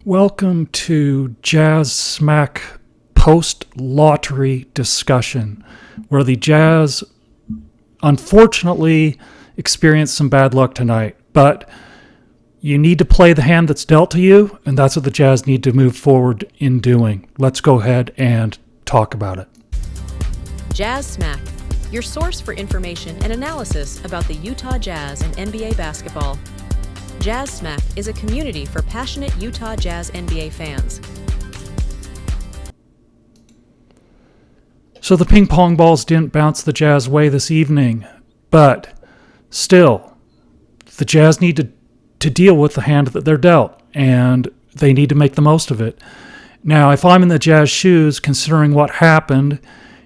Welcome to Jazz Smack post-lottery discussion, where the Jazz unfortunately experienced some bad luck tonight, but you need to play the hand that's dealt to you, and that's what the Jazz need to move forward in doing. Let's go ahead and talk about it. Jazz Smack, your source for information and analysis about the Utah Jazz and NBA basketball. Jazz Smack is a community for passionate Utah Jazz NBA fans. So the ping pong balls didn't bounce the Jazz way this evening, but still, the Jazz need to deal with the hand that they're dealt, and they need to make the most of it. Now, if I'm in the Jazz shoes, considering what happened,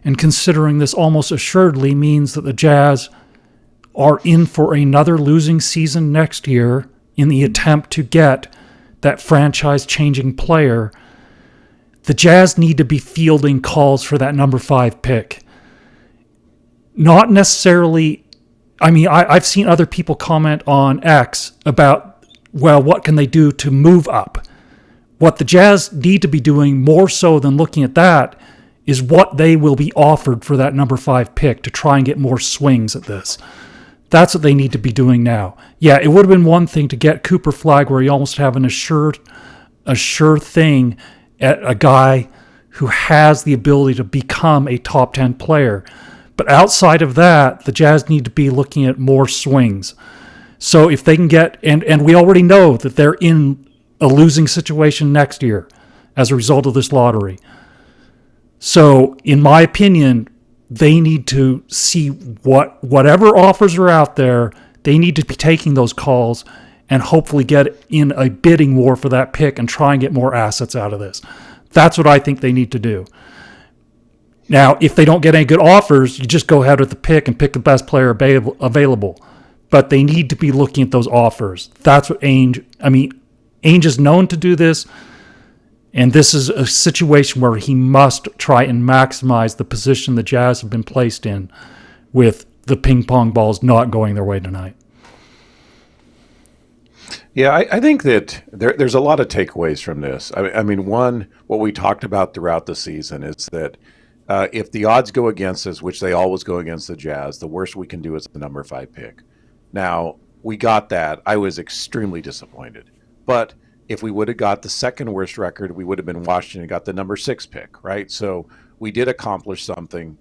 and considering this almost assuredly means that the Jazz are in for another losing season next year in the attempt to get that franchise-changing player, the Jazz need to be fielding calls for that number 5 pick. Not necessarily, I've seen other people comment on X about, well, what can they do to move up? What the Jazz need to be doing more so than looking at that is what they will be offered for that number 5 pick to try and get more swings at this. That's what they need to be doing now. Yeah, it would have been one thing to get Cooper Flagg where you almost have a sure thing at a guy who has the ability to become a top 10 player. But outside of that, the Jazz need to be looking at more swings. So if they can get, and we already know that they're in a losing situation next year as a result of this lottery. So in my opinion, they need to see whatever offers are out there, they need to be taking those calls and hopefully get in a bidding war for that pick and try and get more assets out of this. That's what I think they need to do. Now, if they don't get any good offers, you just go ahead with the pick and pick the best player available. But they need to be looking at those offers. That's what Ainge is known to do this. And this is a situation where he must try and maximize the position the Jazz have been placed in with the ping pong balls not going their way tonight. Yeah, I think that there's a lot of takeaways from this. One, what we talked about throughout the season is that if the odds go against us, which they always go against the Jazz, the worst we can do is the number 5 pick. Now, we got that. I was extremely disappointed. But if we would have got the second worst record, we would have been Washington and got the number 6 pick, right? So we did accomplish something,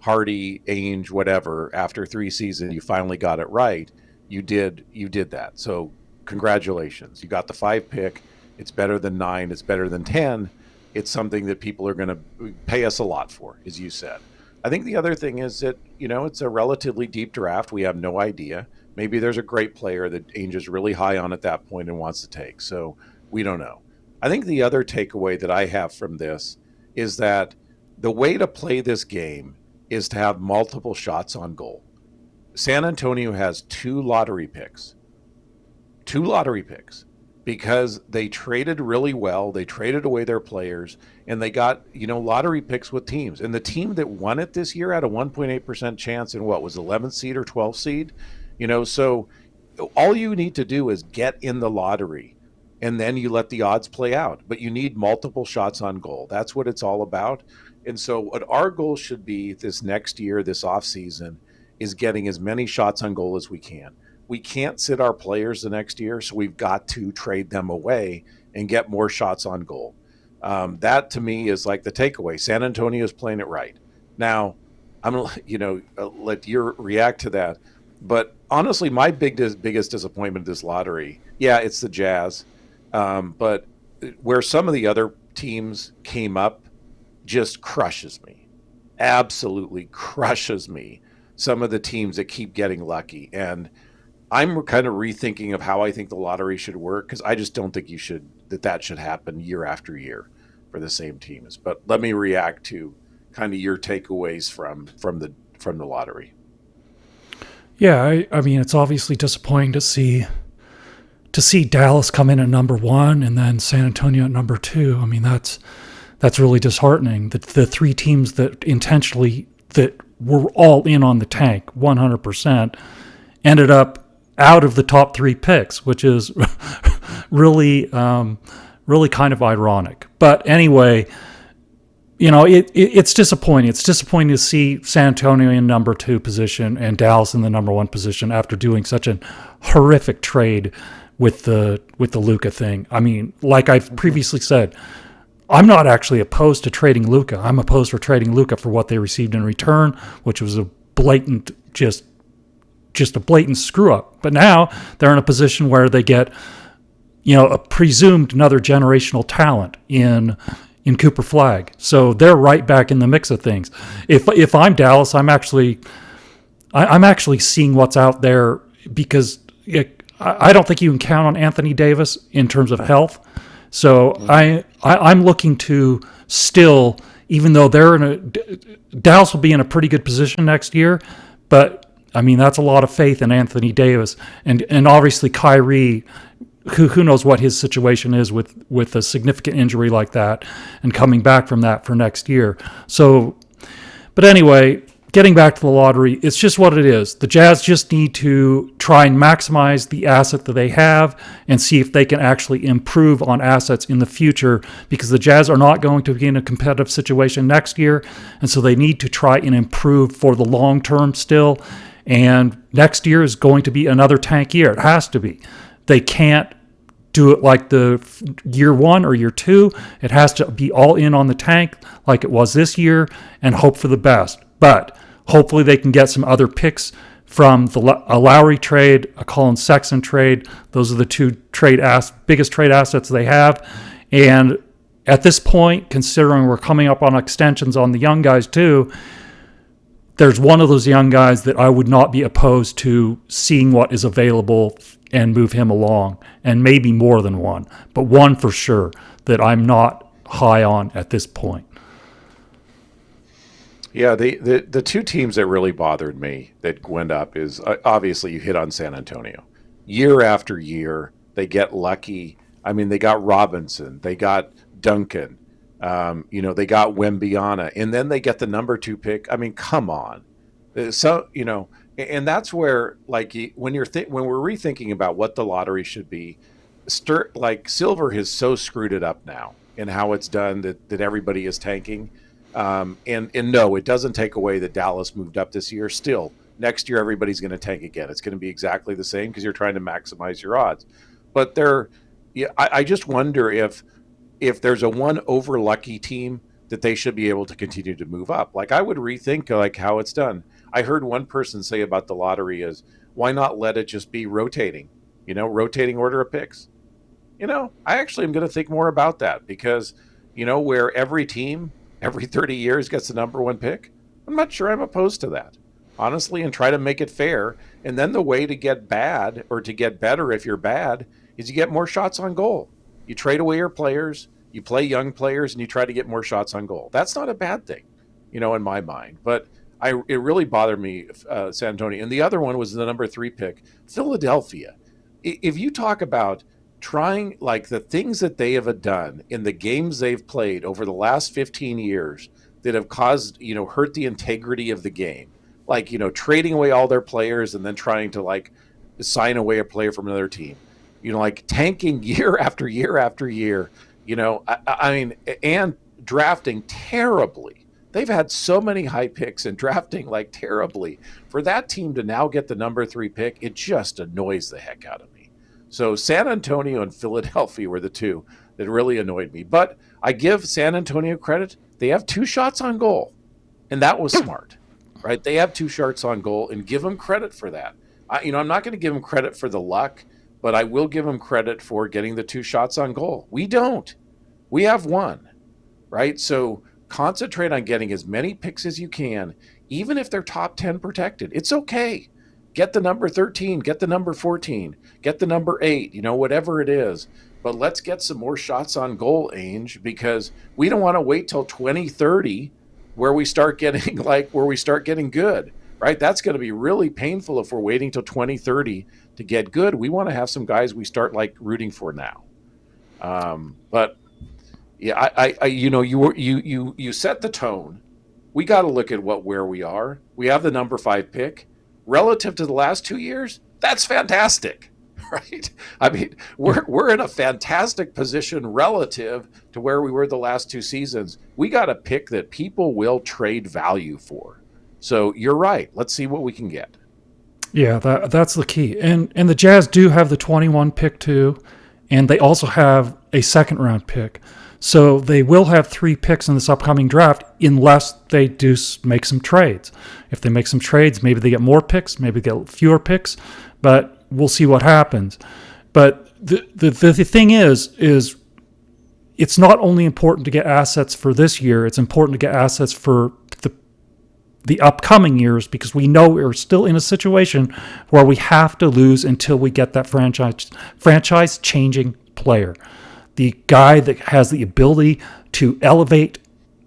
Hardy, Ainge, whatever. After 3 seasons, you finally got it right. You did that. So congratulations. You got the 5 pick. It's better than 9. It's better than 10. It's something that people are going to pay us a lot for, as you said. I think the other thing is that, it's a relatively deep draft. We have no idea. Maybe there's a great player that Ainge is really high on at that point and wants to take. So we don't know. I think the other takeaway that I have from this is that the way to play this game is to have multiple shots on goal. San Antonio has 2 lottery picks. 2 lottery picks. Because they traded really well. They traded away their players. And they got, lottery picks with teams. And the team that won it this year had a 1.8% chance in what was 11th seed or 12th seed? So all you need to do is get in the lottery and then you let the odds play out. But you need multiple shots on goal. That's what it's all about. And so what our goal should be this next year, this offseason, is getting as many shots on goal as we can. We can't sit our players the next year, so we've got to trade them away and get more shots on goal. That, to me, is like the takeaway. San Antonio is playing it right. Now, I'm going to let you react to that. But honestly, my biggest disappointment in this lottery, yeah, it's the Jazz. But where some of the other teams came up just crushes me. Absolutely crushes me. Some of the teams that keep getting lucky. And I'm kind of rethinking of how I think the lottery should work, because I just don't think that should happen year after year for the same teams. But let me react to kind of your takeaways from the lottery. Yeah, it's obviously disappointing to see Dallas come in at number 1 and then San Antonio at number 2. That's really disheartening. The 3 teams that were all in on the tank 100% ended up out of the top 3 picks, which is really kind of ironic. But anyway, it's disappointing. It's disappointing to see San Antonio in number 2 position and Dallas in the number 1 position after doing such a horrific trade with the Luka thing. I mean, like I've previously said, I'm not actually opposed to trading Luka. I'm opposed for trading Luka for what they received in return, which was a blatant, just a blatant screw up. But now they're in a position where they get, a presumed another generational talent in Cooper Flagg. So they're right back in the mix of things. If I'm Dallas, I'm actually seeing what's out there, because I don't think you can count on Anthony Davis in terms of health. So I'm looking to still, even though Dallas will be in a pretty good position next year, but I mean, that's a lot of faith in Anthony Davis and obviously Kyrie, who knows what his situation is with a significant injury like that and coming back from that for next year. So, but anyway, getting back to the lottery, it's just what it is. The Jazz just need to try and maximize the asset that they have and see if they can actually improve on assets in the future, because the Jazz are not going to be in a competitive situation next year, and so they need to try and improve for the long term still. And next year is going to be another tank year. It has to be. They can't do it like the year 1 or year 2. It has to be all in on the tank like it was this year and hope for the best. But hopefully they can get some other picks from a Lowry trade, a Colin Sexton trade. Those are the 2 biggest trade assets they have. And at this point, considering we're coming up on extensions on the young guys too, there's one of those young guys that I would not be opposed to seeing what is available and move him along, and maybe more than one, but one for sure that I'm not high on at this point. Yeah, the 2 teams that really bothered me that went up is obviously you hit on San Antonio. Year after year, they get lucky. I mean, they got Robinson, they got Duncan, they got Wembyana, and then they get the number 2 pick. I mean, come on. So, and that's where, like, when we're rethinking about what the lottery should be, like Silver has so screwed it up now in how it's done that everybody is tanking. And no, it doesn't take away that Dallas moved up this year. Still, next year everybody's going to tank again. It's going to be exactly the same because you're trying to maximize your odds. But I just wonder if there's a one over lucky team that they should be able to continue to move up. Like, I would rethink like how it's done. I heard one person say about the lottery is, why not let it just be rotating order of picks? I actually am going to think more about that, because, where every team every 30 years gets the number 1 pick, I'm not sure I'm opposed to that, honestly, and try to make it fair. And then the way to get bad, or to get better if you're bad, is you get more shots on goal. You trade away your players, you play young players, and you try to get more shots on goal. That's not a bad thing, in my mind. But it really bothered me, San Antonio. And the other one was the number 3 pick, Philadelphia. If you talk about trying, like, the things that they have done in the games they've played over the last 15 years that have caused, hurt the integrity of the game, like, trading away all their players and then trying to, like, sign away a player from another team, like tanking year after year after year, I mean, and drafting terribly. They've had so many high picks and drafting like terribly. For that team to now get the number 3 pick, it just annoys the heck out of me. So San Antonio and Philadelphia were the 2 that really annoyed me. But I give San Antonio credit. They have 2 shots on goal, and that was smart, right? They have 2 shots on goal, and give them credit for that. I'm not going to give them credit for the luck, but I will give them credit for getting the 2 shots on goal. We don't. We have 1, right? So concentrate on getting as many picks as you can, even if they're top 10 protected. It's okay. Get the number 13, get the number 14, get the number 8, whatever it is. But let's get some more shots on goal, Ainge, because we don't want to wait till 2030 where we start getting good, right? That's going to be really painful if we're waiting till 2030 to get good. We want to have some guys we start rooting for now. But yeah, you set the tone. We got to look at where we are. We have the number 5 pick relative to the last 2 years. That's fantastic, right? I mean, we're in a fantastic position relative to where we were the last two seasons. We got a pick that people will trade value for. So you're right. Let's see what we can get. Yeah, that's the key. And the Jazz do have the 21 pick too, and they also have a second round pick. So they will have 3 picks in this upcoming draft unless they do make some trades. If they make some trades, maybe they get more picks, maybe they get fewer picks, but we'll see what happens. But the thing is it's not only important to get assets for this year, it's important to get assets for the upcoming years, because we know we're still in a situation where we have to lose until we get that franchise changing player. The guy that has the ability to elevate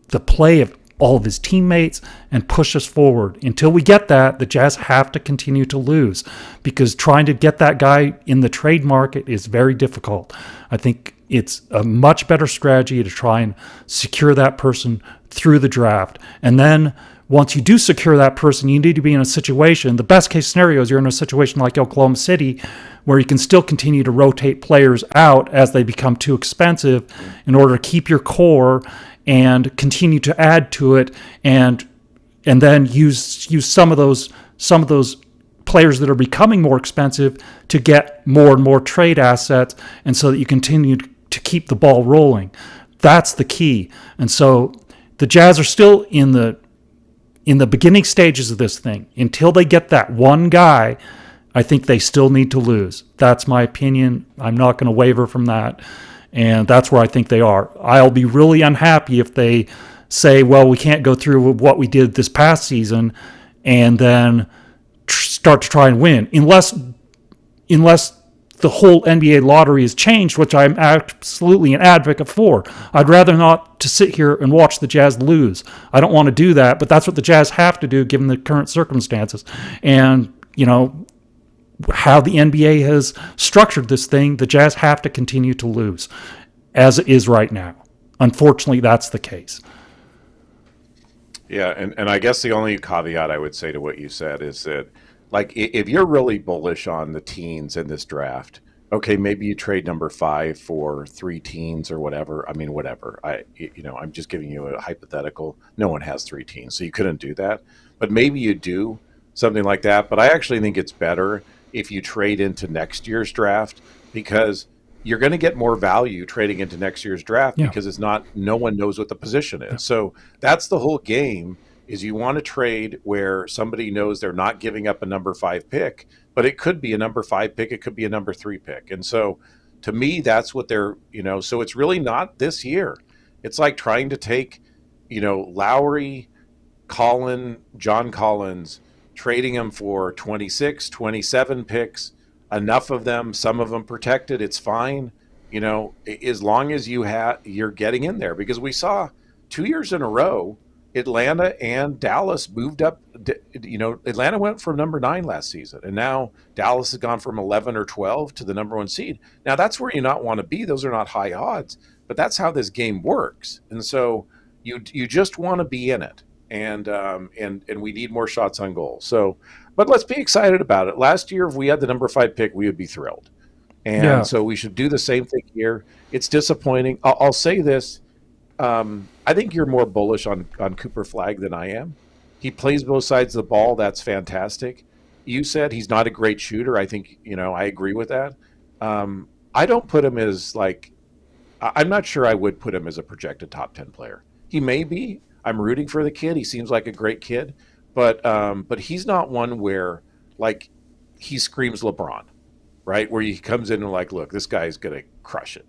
the play of all of his teammates and push us forward. Until we get that, the Jazz have to continue to lose, because trying to get that guy in the trade market is very difficult. I think it's a much better strategy to try and secure that person through the draft. And then once you do secure that person, you need to be in a situation, the best case scenario is you're in a situation like Oklahoma City, where you can still continue to rotate players out as they become too expensive in order to keep your core and continue to add to it, and then use some of those players that are becoming more expensive to get more and more trade assets, and so that you continue to keep the ball rolling. That's the key. And so the Jazz are still in the beginning stages of this thing. Until they get that one guy, I think they still need to lose. That's my opinion. I'm not going to waver from that. And that's where I think they are. I'll be really unhappy if they say, well, we can't go through with what we did this past season and then start to try and win. Unless the whole NBA lottery is changed, which I'm absolutely an advocate for. I'd rather not to sit here and watch the Jazz lose. I don't want to do that, but that's what the Jazz have to do given the current circumstances. And, how the NBA has structured this thing, the Jazz have to continue to lose, as it is right now. Unfortunately, that's the case. Yeah, and I guess the only caveat I would say to what you said is that, like, if you're really bullish on the teens in this draft, okay, maybe you trade number 5 for 3 teens or whatever. I mean, whatever. I'm just giving you a hypothetical. No one has 3 teens, so you couldn't do that. But maybe you do something like that. But I actually think it's better if you trade into next year's draft, because you're going to get more value trading into next year's draft, because no one knows what the position is. So that's the whole game, is you want to trade where somebody knows they're not giving up a number 5 pick, but it could be a number 5 pick, it could be a number 3 pick. And so to me, that's what they're, so it's really not this year. It's like trying to take, Lowry, John Collins, trading them for 26, 27 picks, enough of them, some of them protected, it's fine. As long as you're getting in there, because we saw 2 years in a row, Atlanta and Dallas moved up. Atlanta went from number 9 last season, and now Dallas has gone from 11 or 12 to the number 1 seed. Now that's where you not want to be. Those are not high odds, but that's how this game works. And so you just want to be in it. And we need more shots on goal. So, but let's be excited about it. Last year, if we had the number 5 pick, we would be thrilled. And so we should do the same thing here. It's disappointing. I'll say this. I think you're more bullish on Cooper Flagg than I am. He plays both sides of the ball. That's fantastic. You said he's not a great shooter. I think, I agree with that. I don't put him as I'm not sure I would put him as a projected top 10 player. He may be. I'm rooting for the kid. He seems like a great kid, but he's not one where he screams LeBron, right? Where he comes in and look, this guy's going to crush it.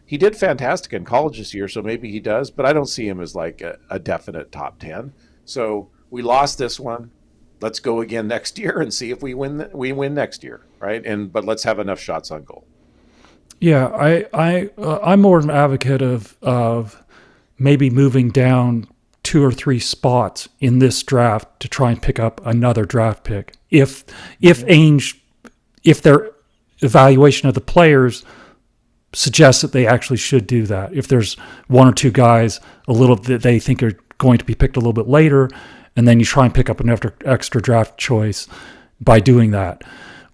He did fantastic in college this year, so maybe he does, but I don't see him as a definite top 10. So we lost this one. Let's go again next year and see if we win. We win next year, right? But let's have enough shots on goal. Yeah, I'm more an advocate of maybe moving down 2 or 3 spots in this draft to try and pick up another draft pick. If their evaluation of the players suggests that they actually should do that. If there's 1 or 2 guys that they think are going to be picked a little bit later, and then you try and pick up an extra draft choice by doing that.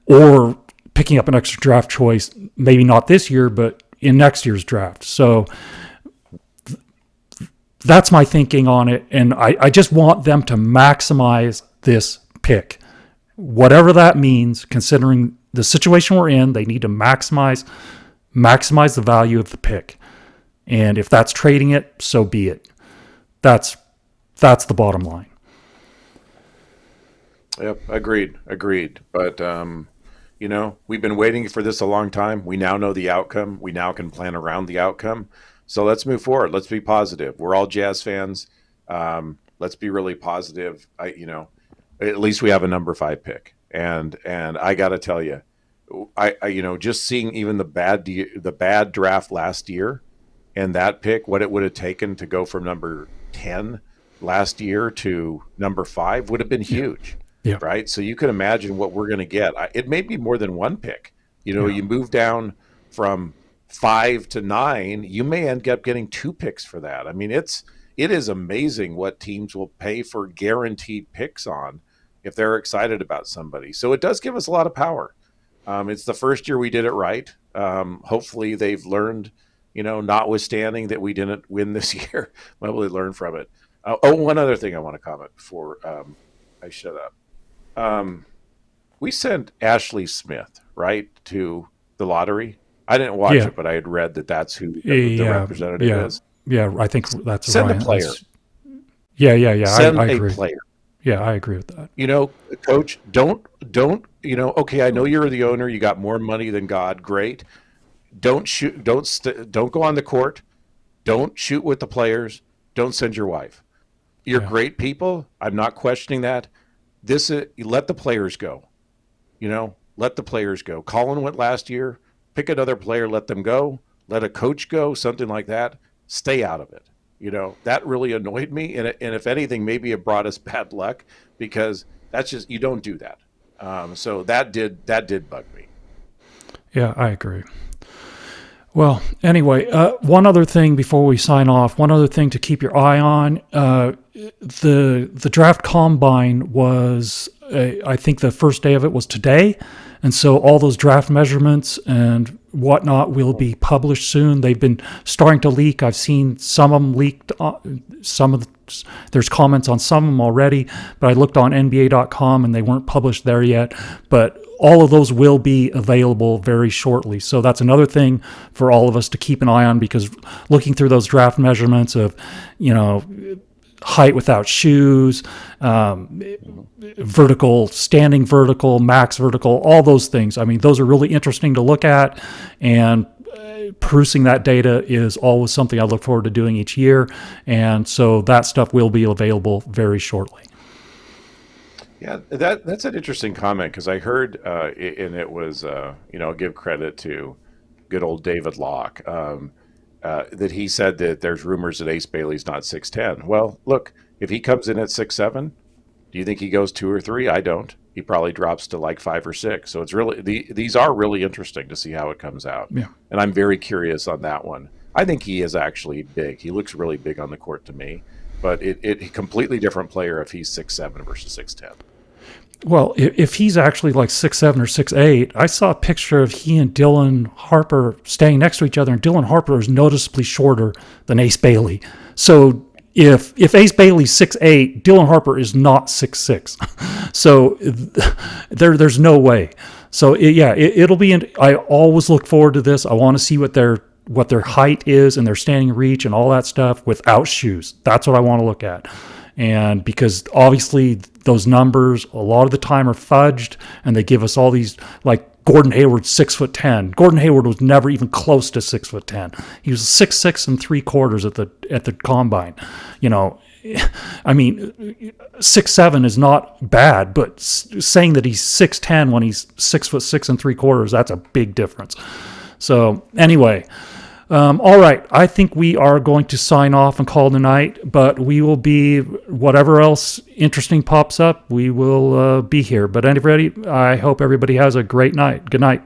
Or picking up an extra draft choice, maybe not this year, but in next year's draft. So that's my thinking on it. And I just want them to maximize this pick. Whatever that means, considering the situation we're in, they need to maximize the value of the pick. And if that's trading it, so be it. That's the bottom line. Yep, agreed. But we've been waiting for this a long time. We now know the outcome. We now can plan around the outcome. So let's move forward. Let's be positive. We're all Jazz fans. Let's be really positive. At least we have a number 5 pick. And I got to tell you, I just seeing even the bad draft last year and that pick, what it would have taken to go from number 10 last year to number 5 would have been huge. Yeah. Right. So you can imagine what we're going to get. It may be more than one pick. You move down from 5 to 9, you may end up getting 2 picks for that. I mean, it is amazing what teams will pay for guaranteed picks on if they're excited about somebody. So it does give us a lot of power. It's the first year we did it right. Hopefully they've learned, notwithstanding that we didn't win this year, maybe they learn from it. One other thing I want to comment before I shut up. We sent Ashley Smith, right, to the lottery. I didn't watch it, but I had read that that's who the representative is. Yeah, I think that's Send Ryan. a player. Yeah. Send I a agree. player. Yeah, I agree with that. Coach, don't, okay, I know you're the owner. You got more money than God. Great. Don't shoot. Don't go on the court. Don't shoot with the players. Don't send your wife. You're great people. I'm not questioning that. Let the players go. Let the players go. Colin went last year. Pick another player. Let them go. Let a coach go. Something like that. Stay out of it. That really annoyed me. And if anything, maybe it brought us bad luck because that's just, you don't do that. So that did bug me. Yeah, I agree. Well, anyway, one other thing before we sign off, one other thing to keep your eye on. The draft combine was, I think the first day of it was today. And so all those draft measurements and whatnot will be published soon. They've been starting to leak. I've seen some of them leaked. There's comments on some of them already, but I looked on NBA.com and they weren't published there yet. But all of those will be available very shortly. So that's another thing for all of us to keep an eye on, because looking through those draft measurements of, height without shoes, vertical, standing vertical, max vertical, all those things. I mean, those are really interesting to look at, and perusing that data is always something I look forward to doing each year. And so that stuff will be available very shortly. Yeah, that's an interesting comment, because I heard, and it was, give credit to good old David Locke, that he said that there's rumors that Ace Bailey's not 6'10". Well, look, if he comes in at 6'7", do you think he goes 2 or 3? I don't. He probably drops to like 5 or 6. So it's really, these are really interesting to see how it comes out. Yeah. And I'm very curious on that one. I think he is actually big. He looks really big on the court to me, but it completely different player if he's 6'7" versus 6'10". Well, if he's actually like 6'7" or 6'8", I saw a picture of he and Dylan Harper staying next to each other, and Dylan Harper is noticeably shorter than Ace Bailey. So if Ace Bailey's 6'8", Dylan Harper is not 6'6". So there's no way. So it'll be. I always look forward to this. I want to see what their height is and their standing reach and all that stuff without shoes. That's what I want to look at. And because obviously those numbers a lot of the time are fudged, and they give us all these, like Gordon Hayward 6'10". Gordon Hayward was never even close to 6'10". He was 6'6" 3/4 at the combine. I mean, 6'7" is not bad, but saying that he's 6'10" when he's 6'6" 3/4, that's a big difference. So anyway. All right, I think we are going to sign off and call tonight, but we will be, whatever else interesting pops up, we will be here. But anybody, I hope everybody has a great night. Good night.